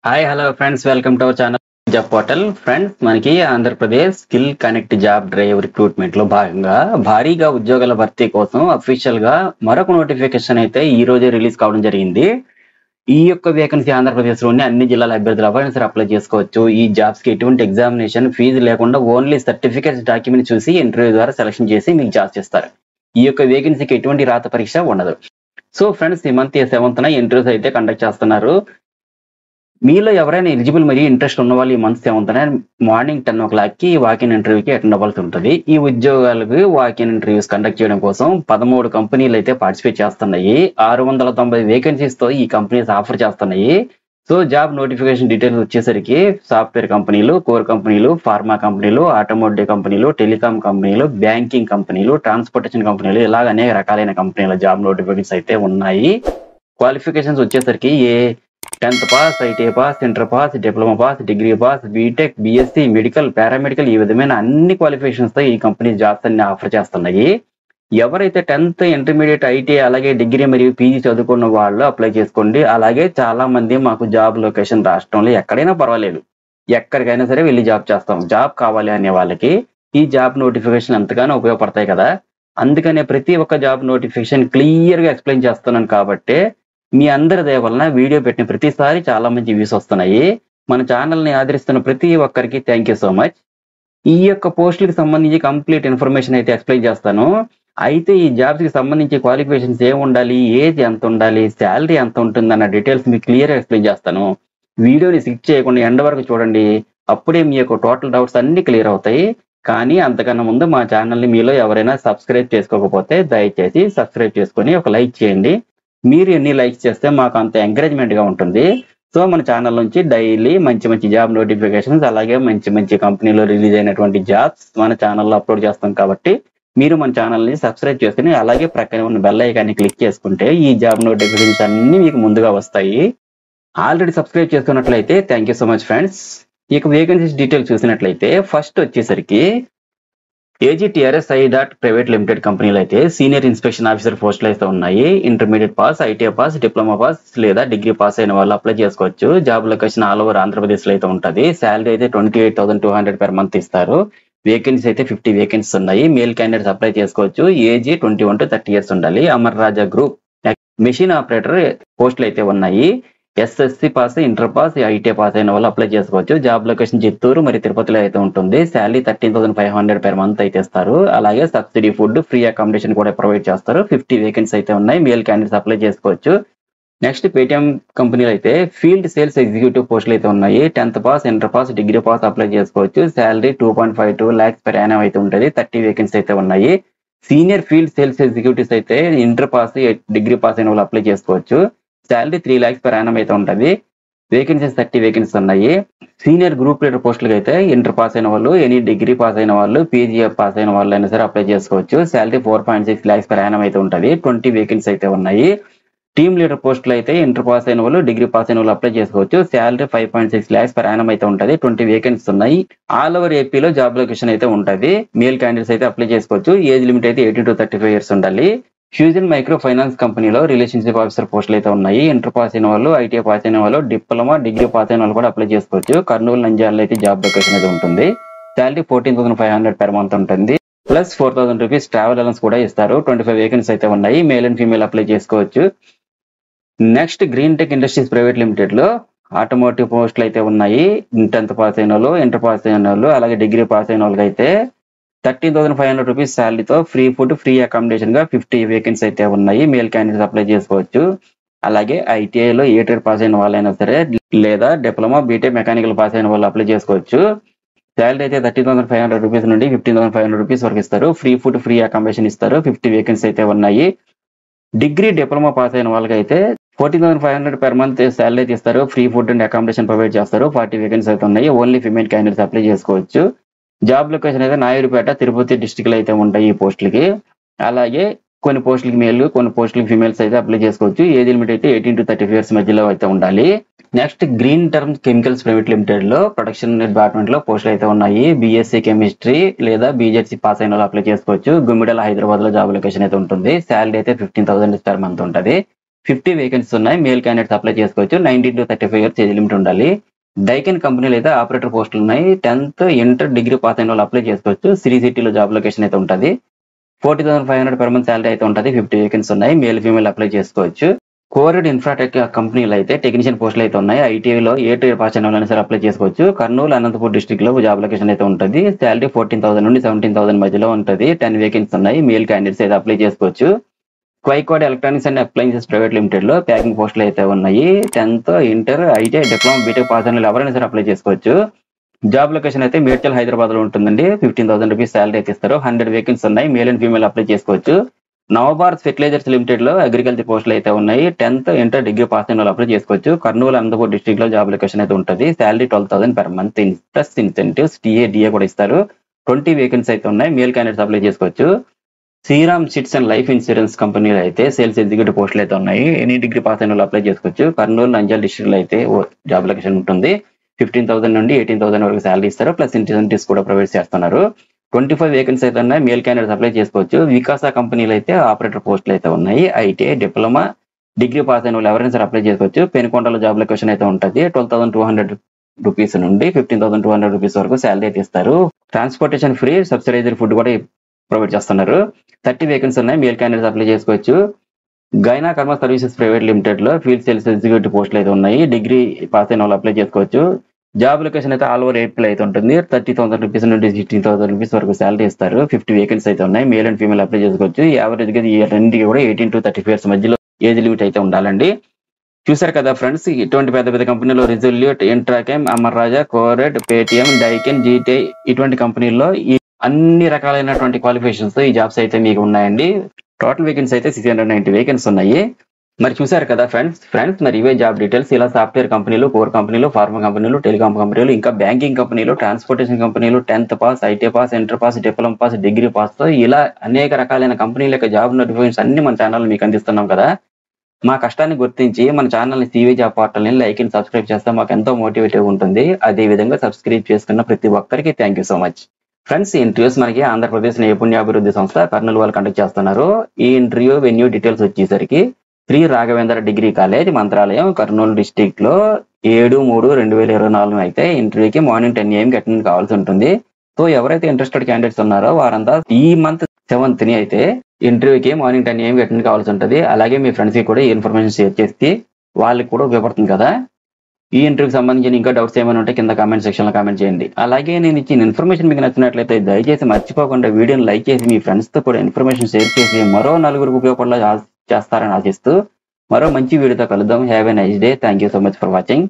Hi hello friends, welcome to our channel job portal. Friends, మనకి Andhra Pradesh skill connect job drive recruitment లో భాగంగా భారీగా ఉద్యోగాల భర్తీ కోసం అఫీషియల్ గా మరొక నోటిఫికేషన్ అయితే ఈ రోజే రిలీజ్ కావడం జరిగింది. ఈ యొక్క వేకెన్సీ ఆంధ్రప్రదేశ్ లోని అన్ని జిల్లాల అభ్యర్థులు ఎవరైనా అప్లై చేసుకోవచ్చు. ఈ జాబ్స్ కి ఎటువంటి ఎగ్జామినేషన్ ఫీజు లేకుండా ఓన్లీ సర్టిఫికేట్స్ డాక్యుమెంట్ చూసి ఇంటర్వ్యూ ద్వారా సెలక్షన్ చేసి మీకు జాబ్స్ ఇస్తారు. ఈ యొక్క వేకెన్సీకి ఎటువంటి రాత పరీక్ష ఉండదు. సో ఫ్రెండ్స్, ఈ మంత్ 7th ఇంటర్వ్యూస్ అయితే కండక్ట్ చేస్తున్నారు. మీలో ఎవరైనా ఎలిజిబుల్ మరియు ఇంట్రెస్ట్ ఉన్న వాళ్ళు ఈ month 7th morning 10 o'clock walk-in ఇంటర్వ్యూకి అటెండ్ అవ్వాల్సి ఉంటుంది. ఈ ఉద్యోగాలకు వాకిన్ ఇంటర్వ్యూస్ కండక్ట్ చేయడం కోసం 13 కంపెనీలు అయితే పార్టిసిపేట్ చేస్తున్నాయి. 690 వేకెన్సీస్ తో ఈ కంపెనీస్ ఆఫర్ చేస్తున్నాయి. సో జాబ్ నోటిఫికేషన్ డీటెయిల్స్ వచ్చేసరికి సాఫ్ట్వేర్ కంపెనీలు, కోర్ కంపెనీలు, ఫార్మా కంపెనీలు, ఆటోమోటివ్ కంపెనీలు, టెలికాం కంపెనీలు, బ్యాంకింగ్ కంపెనీలు, ట్రాన్స్పోర్టేషన్ కంపెనీలు, ఇలాగ అనేక రకాలైన కంపెనీల జాబ్ నోటిఫికేషన్స్ అయితే ఉన్నాయి. క్వాలిఫికేషన్స్ వచ్చేసరికి 10th pass, ITI pass, inter pass, diploma pass, degree pass, BTech, BSc, medical, paramedical, ఈ విధమైన అన్ని క్వాలిఫికేషన్స్ తో ఈ కంపెనీ జాబ్స్ అన్ని ఆఫర్ చేస్తున్నాయి. ఎవరైతే 10th, ఇంటర్మీడియట్, ఐటీఐ అలాగే డిగ్రీ మరియు పీజీ చదువుకున్న వాళ్ళు అప్లై చేసుకోండి. అలాగే చాలా మంది మాకు జాబ్ లొకేషన్ రాష్ట్రంలో ఎక్కడైనా పర్వాలేదు, ఎక్కడికైనా సరే వెళ్ళి జాబ్ చేస్తాం, జాబ్ కావాలి అనే వాళ్ళకి ఈ జాబ్ నోటిఫికేషన్ ఎంతగానో ఉపయోగపడతాయి కదా. అందుకనే ప్రతి ఒక్క జాబ్ నోటిఫికేషన్ క్లియర్ గా ఎక్స్ప్లెయిన్ చేస్తున్నాను. కాబట్టి మీ అందరి దయ వలన వీడియో పెట్టిన ప్రతిసారి చాలా మంచి వ్యూస్ వస్తున్నాయి. మన ఛానల్ ని ఆదరిస్తున్న ప్రతి ఒక్కరికి థ్యాంక్ యూ సో మచ్. ఈ యొక్క పోస్టులకు సంబంధించి కంప్లీట్ ఇన్ఫర్మేషన్ అయితే ఎక్స్ప్లెయిన్ చేస్తాను. అయితే ఈ జాబ్స్ కి సంబంధించి క్వాలిఫికేషన్స్ ఏం ఉండాలి, ఏజ్ ఎంత ఉండాలి, శాలరీ ఎంత ఉంటుంది అన్న డీటెయిల్స్ మీకు క్లియర్ గా ఎక్స్ప్లెయిన్ చేస్తాను. వీడియోని స్కిప్ చేయకుండా ఎండ్ వరకు చూడండి. అప్పుడే మీ యొక్క టోటల్ డౌట్స్ అన్ని క్లియర్ అవుతాయి. కానీ అంతకన్నా ముందు మా ఛానల్ ని మీలో ఎవరైనా సబ్స్క్రైబ్ చేసుకోకపోతే దయచేసి సబ్స్క్రైబ్ చేసుకొని ఒక లైక్ చేయండి. మీరు ఎన్ని లైక్స్ చేస్తే మాకు అంత ఎంకరేజ్మెంట్ గా ఉంటుంది. సో మన ఛానల్ నుంచి డైలీ మంచి మంచి జాబ్ నోటిఫికేషన్స్ అలాగే మంచి మంచి కంపెనీలో రిలీజ్ అయినటువంటి జాబ్స్ మన ఛానల్లో అప్లోడ్ చేస్తాం. కాబట్టి మీరు మన ఛానల్ ని సబ్స్క్రైబ్ చేసుకుని అలాగే ప్రక్కనే ఉన్న బెల్ ఐకాన్ని క్లిక్ చేసుకుంటే ఈ జాబ్ నోటిఫికేషన్స్ అన్ని మీకు ముందుగా వస్తాయి. ఆల్రెడీ సబ్స్క్రైబ్ చేసుకున్నట్లయితే thank you so much friends. ఇక వేకెన్సీస్ డీటెయిల్స్ చూసినట్లయితే ఫస్ట్ వచ్చేసరికి AGTRSI ప్రైవేట్ లిమిటెడ్ కంపెనీలు అయితే సీనియర్ ఇన్స్పెక్షన్ ఆఫీసర్ పోస్టులు అయితే ఉన్నాయి. Intermediate pass, ITI pass, diploma pass లేదా డిగ్రీ పాస్ అయిన వాళ్ళు అప్లై చేసుకోవచ్చు. Job location all over Andhra Pradesh లో అయితే ఉంటుంది. శాలరీ అయితే 28,200 per month ఇస్తారు. వేకెన్సీ అయితే 50 వేకెన్సీస్ ఉన్నాయి. మేల్ క్యాండిడేట్స్ అప్లై చేసుకోవచ్చు. ఏజ్ 21 to 30 years ఉండాలి. అమర్ రాజా గ్రూప్ మెషిన్ ఆపరేటర్ పోస్టులు అయితే ఉన్నాయి. SSC pass, inter pass, ITI pass అయిన వాళ్ళు అప్లై చేసుకోవచ్చు. జాబ్ లొకేషన్ చిత్తూరు మరియు తిరుపతిలో అయితే ఉంటుంది. శాలరీ 13,500 per month అయితే ఇస్తారు. అలాగే సబ్సిడీ ఫుడ్, ఫ్రీ అకామిడేషన్ కూడా ప్రొవైడ్ చేస్తారు. 50 వేకెన్సీ అయితే ఉన్నాయి. మేల్ క్యాండిడేట్స్ అప్లై చేసుకోవచ్చు. నెక్స్ట్ పేటిఎం కంపెనీలు అయితే ఫీల్డ్ సేల్స్ ఎగ్జిక్యూటివ్ పోస్టులు అయితే ఉన్నాయి. 10th pass, inter pass, degree pass apply చేసుకోవచ్చు. శాలరీ 2.52 lakhs per annum అయితే ఉంటుంది. 30 వేకెన్సీ అయితే ఉన్నాయి. సీనియర్ ఫీల్డ్ సేల్స్ ఎగ్జిక్యూటివ్స్ అయితే ఇంటర్ పాస్, డిగ్రీ పాస్ అయిన వాళ్ళు అప్లై చేసుకోవచ్చు. శాలరీ 3 lakhs per annum అయితే ఉంటుంది. వేకెన్సీస్ 30 వేకెన్సీస్ ఉన్నాయి. సీనియర్ గ్రూప్ లీడర్ పోస్టులకు అయితే ఇంటర్ పాస్ అయిన వాళ్ళు, ఎనీ డిగ్రీ పాస్ అయిన వాళ్ళు, పీజీఎఫ్ పాస్ అయిన వాళ్ళు అయినా సరే అప్లై చేసుకోవచ్చు. శాలరీ 4.6 lakhs per annum అయితే ఉంటుంది. 20 వేకెన్సీ అయితే ఉన్నాయి. టీమ్ లీడర్ పోస్టులు అయితే ఇంటర్ పాస్ అయిన వాళ్ళు, డిగ్రీ పాస్ అయిన వాళ్ళు అప్లై చేసుకోవచ్చు. శాలరీ 5.6 lakhs per annum అయితే ఉంటుంది. 20 వేకెన్సీస్ ఉన్నాయి. ఆల్ ఓవర్ ఏపీలో జాబ్ లొకేషన్ అయితే ఉంటుంది. మేల్ క్యాండిడేట్స్ అయితే అప్లై చేసుకోవచ్చు. ఏజ్ లిమిట్ అయితే 18 to 35 years ఉండాలి. ఫ్యూజన్ మైక్రో ఫైనాన్స్ కంపెనీలో రిలేషన్షిప్ ఆఫీసర్ పోస్టులు అయితే ఉన్నాయి. ఇంటర్ పాస్ అయిన వాళ్ళు, ఐటీఐ పాస్ అయిన వాళ్ళు, డిప్లొమా, డిగ్రీ పాస్ అయిన వాళ్ళు కూడా అప్లై చేసుకోవచ్చు. కర్నూలు, నంద్యాలలో అయితే జాబ్ లొకేషన్ అయితే ఉంటుంది. శాలరీ 14,500 per month ఉంటుంది. ప్లస్ 4,000 rupees ట్రావెల్ అలవెన్స్ కూడా ఇస్తారు. 25 వేకెన్సీ అయితే ఉన్నాయి. మేల్ అండ్ ఫీమేల్ అప్లై చేసుకోవచ్చు. Next green tech industries private limited లో ఆటోమోటివ్ పోస్టులు అయితే ఉన్నాయి. 10th పాస్ అయిన వాళ్ళు, ఇంటర్ పాస్ అయిన వాళ్ళు అలాగే డిగ్రీ పాస్ అయిన వాళ్ళకి అయితే 13,500 rupees శాలరీతో ఫ్రీ ఫుడ్, ఫ్రీ అకామిడేషన్ గా 50 వేకెన్సీ అయితే ఉన్నాయి. మేల్ క్యాండిడేట్స్ అప్లై చేసుకోవచ్చు. అలాగే ఐటీఐలో ఏ ట్రేడ్ పాస్ అయిన వాళ్ళైనా సరే లేదా డిప్లొమా, బీటెక్, మెకానికల్ పాస్ అయిన వాళ్ళు అప్లై చేసుకోవచ్చు. శాలరీ అయితే 13,500 rupees నుండి 15,500 rupees వరకు ఇస్తారు. ఫ్రీ ఫుడ్, ఫ్రీ అకామిడేషన్ ఇస్తారు. 50 వేకెన్సీ అయితే ఉన్నాయి. డిగ్రీ, డిప్లొమా పాస్ అయిన వాళ్ళకి అయితే 14,500 per month శాలరీ అయితే ఇస్తారు. Free food and accommodation provide చేస్తారు. 40 వేకెన్సీ అయితే ఉన్నాయి. ఓన్లీ ఫిమేల్ క్యాండిడేట్స్ అప్లై చేసుకోవచ్చు. జాబ్ లొకేషన్ అయితే నాయుడుపేట, తిరుపతి డిస్ట్రిక్ట్ లో అయితే ఉంటాయి ఈ పోస్టులకి. అలాగే కొన్ని పోస్టులకి మేల్, కొన్ని పోస్టులకి ఫీమేల్స్ అయితే అప్లై చేసుకోవచ్చు. ఏజ్ లిమిట్ అయితే 18 to 35 years మధ్యలో అయితే ఉండాలి. Next green term chemicals private limited లో ప్రొడక్షన్ డిపార్ట్మెంట్ లో పోస్టులు అయితే ఉన్నాయి. బీఎస్సీ కెమిస్ట్రీ లేదా బీజెడ్సీ పాస్ అయిన వాళ్ళు అప్లై చేసుకోవచ్చు. గుమ్మిడల హైదరాబాద్ లో జాబ్ లొకేషన్ అయితే ఉంటుంది. శాలరీ అయితే 15,000 per month ఉంటుంది. 50 వేకెన్సీస్ ఉన్నాయి. మేల్ క్యాండిడేట్స్ అప్లై చేసుకోవచ్చు. 19 to 35 years ఏజ్ లిమిట్ ఉండాలి. డైకెన్ కంపెనీలో అయితే ఆపరేటర్ పోస్టులు ఉన్నాయి. 10th ఇంటర్ డిగ్రీ పాస్ అయిన వాళ్ళు అప్లై చేసుకోవచ్చు. శ్రీ సిటీలో జాబ్ లొకేషన్ అయితే ఉంటుంది. 40,500 per month శాలరీ అయితే ఉంటుంది. 50 వేకెన్సీ ఉన్నాయి. మేల్ ఫీమేల్ అప్లై చేసుకోవచ్చు. కోరెడ్ ఇన్ఫ్రాటెక్ కంపెనీలో అయితే టెక్నీషియన్ పోస్టులు అయితే ఉన్నాయి. ఐటీఐలో ఏ ట్రేడ్ పాస్ అయిన వాళ్ళని సరే అప్లై చేసుకోవచ్చు. కర్నూలు, అనంతపూర్ డిస్ట్రిక్ట్ లో జాబ్ లొకేషన్ అయితే ఉంటుంది. శాలరీ 14,000 నుండి 17,000 మధ్యలో ఉంటుంది. 10 వేకెన్సీ ఉన్నాయి. మేల్ క్యాండిడేట్స్ అయితే అప్లై చేసుకోవచ్చు. క్వైకాడ్ electronics and appliances private limited లో ప్యాకింగ్ పోస్టులు అయితే ఉన్నాయి. 10th inter ITI diploma BTech pass అయిన వాళ్ళు ఎవరైనా సరే అప్లై చేసుకోవచ్చు. జాబ్ లొకేషన్ అయితే మేడ్చల్ హైదరాబాద్ లో ఉంటుందండి. 15,000 రూపీస్ శాలరీ అయితే ఇస్తారు. 100 వేకెన్సీ ఉన్నాయి. మేల్ అండ్ ఫీమేల్ అప్లై చేసుకోవచ్చు. నవభారత్ ఫెర్టిలైజర్స్ లిమిటెడ్ లో అగ్రికల్చర్ పోస్టులు అయితే ఉన్నాయి. 10th ఇంటర్ డిగ్రీ పాస్ అయిన వాళ్ళు అప్లై చేసుకోవచ్చు. కర్నూలు, అనంతపూర్ డిస్ట్రిక్ట్ లో జాబ్ లొకేషన్ అయితే ఉంటుంది. Salary 12,000 per month plus incentives, DA కూడా ఇస్తారు. 20 వేకెన్సీ అయితే ఉన్నాయి. మేల్ క్యాండిడేట్స్ అప్లై చేసుకోవచ్చు. Sriram chits and life insurance కంపెనీలో అయితే సేల్స్ ఎగ్జిక్యూటివ్ పోస్టులు అయితే ఉన్నాయి. ఎనీ డిగ్రీ పాస్ అయిన వాళ్ళు అప్లై చేసుకోవచ్చు. కర్నూలు, నంద్యాల డిస్ట్రిక్ట్ లో అయితే జాబ్ లొకేషన్ ఉంటుంది. 15,000 నుండి 18,000 వరకు శాలరీ ఇస్తారు. ప్లస్ ఇన్సెంటివ్స్ కూడా ప్రొవైడ్ చేస్తున్నారు. 25 వేకెన్సీ అయితే ఉన్నాయి. మేల్ క్యాండిడేట్స్ అప్లై చేసుకోవచ్చు. వికాస కంపెనీలో అయితే ఆపరేటర్ పోస్టులు అయితే ఉన్నాయి. ఐటీఐ డిప్లొమా డిగ్రీ పాస్ అయిన వాళ్ళు ఎవరైనా సరే అప్లై చేసుకోవచ్చు. పెనుకొండలో జాబ్ లొకేషన్ అయితే ఉంటుంది. 12,200 రూపీస్ నుండి 15,200 రూపీస్ వరకు శాలరీ అయితే ఇస్తారు. ట్రాన్స్పోర్టేషన్ ఫ్రీ, సబ్సిడైజర్ ఫుడ్ కూడా ప్రొవైడ్ చేస్తున్నారు. 30 వేకెన్సీ ఉన్నాయి. మేల్ క్యాండిడేట్స్ అప్లై చేసుకోవచ్చు. గైనా కర్మ సర్వీసెస్ ప్రైవేట్ లిమిటెడ్ లో ఫీల్డ్ సేల్స్ ఎగ్జిక్యూటివ్ పోస్టులు అయితే ఉన్నాయి. డిగ్రీ పాస్ అయిన వాళ్ళు అప్లై చేసుకోవచ్చు. జాబ్ లొకేషన్ అయితే ఆల్ ఓవర్ ఏపీలో అయితే ఉంటుంది. 30,000 రూపీస్ నుండి 16,000 రూపీస్ వరకు శాలరీ ఇస్తారు. 50 వేకెన్సీ అయితే ఉన్నాయి. మేల్ అండ్ ఫీమేల్ అప్లై చేసుకోవచ్చు. యావరేజ్ గా ఈ రెండింటికి కూడా 18 to 35 years మధ్యలో ఏజ్ లిమిట్ అయితే ఉండాలండి. చూసారు కదా ఫ్రెండ్స్, ఇటువంటి పెద్ద పెద్ద కంపెనీలో రిజల్యూట్, ఇంట్రాకెమ్, అమర్ రాజా, కోరెడ్, పేటిఎం, డైకెన్, జీటే ఇటువంటి కంపెనీల్లో ఈ అన్ని రకాలైనటువంటి క్వాలిఫికేషన్స్ ఈ జాబ్స్ అయితే మీకు ఉన్నాయండి. టోటల్ వేకెన్సీ అయితే 690 వేకెన్సీ ఉన్నాయి. మరి చూసారు కదా ఫ్రెండ్స్ మరి ఇవే జాబ్ డీటెయిల్స్. ఇలా సాఫ్ట్వేర్ కంపెనీలు, కోర్ కంపెనీలు, ఫార్మా కంపెనీలు, టెలికాం కంపెనీలు, ఇంకా బ్యాంకింగ్ కంపెనీలు, ట్రాన్స్పోర్టేషన్ కంపెనీలు, 10th pass, IT pass, inter pass, diploma pass, degree pass తో ఇలా అనేక రకాలైన కంపెనీల యొక్క జాబ్ నోటిఫికేషన్స్ అన్ని మన ఛానల్ మీకు అందిస్తున్నాం కదా. మా కష్టాన్ని గుర్తించి మన ఛానల్ ని సివి జాబ్ పోర్టల్ ని లైక్ అండ్ సబ్స్క్రైబ్ చేస్తే మాకు ఎంతో మోటివేటివ్ ఉంటుంది. అదే విధంగా సబ్స్క్రైబ్ చేసుకున్న ప్రతి ఒక్కరికి thank you so much. Friends, ఈ ఇంటర్వ్యూస్ మనకి ఆంధ్రప్రదేశ్ నైపుణ్యాభివృద్ధి సంస్థ కర్నూలు వాళ్ళు కండక్ట్ చేస్తున్నారు. ఈ ఇంటర్వ్యూ వెన్యూ డీటెయిల్స్ వచ్చేసరికి Sri Raghavendra degree college, Mantralayam, Kurnool district లో 7/3/2024 అయితే ఇంటర్వ్యూకి మార్నింగ్ 10 AM అటెండ్ కావాల్సి ఉంటుంది. సో ఎవరైతే ఇంట్రెస్టెడ్ క్యాండిడేట్స్ ఉన్నారో వారంతా ఈ మంత్ 7th అయితే ఇంటర్వ్యూకి మార్నింగ్ 10 AM అటెండ్ కావాల్సి ఉంటుంది. అలాగే మీ ఫ్రెండ్స్ కి కూడా ఈ ఇన్ఫర్మేషన్ షేర్ చేసి వాళ్ళకి కూడా ఉపయోగపడుతుంది కదా. ఈ ఇంటర్వ్యూకి సంబంధించిన ఇంకా డౌట్స్ ఏమైనా ఉంటే కింద కామెంట్ సెక్షన్ లో కామెంట్ చేయండి. అలాగే నేను ఇచ్చిన ఇన్ఫర్మేషన్ మీకు నచ్చినట్లయితే దయచేసి మర్చిపోకుండా వీడియోని లైక్ చేసి మీ ఫ్రెండ్స్ తో కూడా ఇన్ఫర్మేషన్ షేర్ చేసి మరో 4 ఉపయోగపడేలా చేస్తారని ఆశిస్తూ మరో మంచి వీడియోతో కలుద్దాం. Have a nice day. Thank you so much for watching.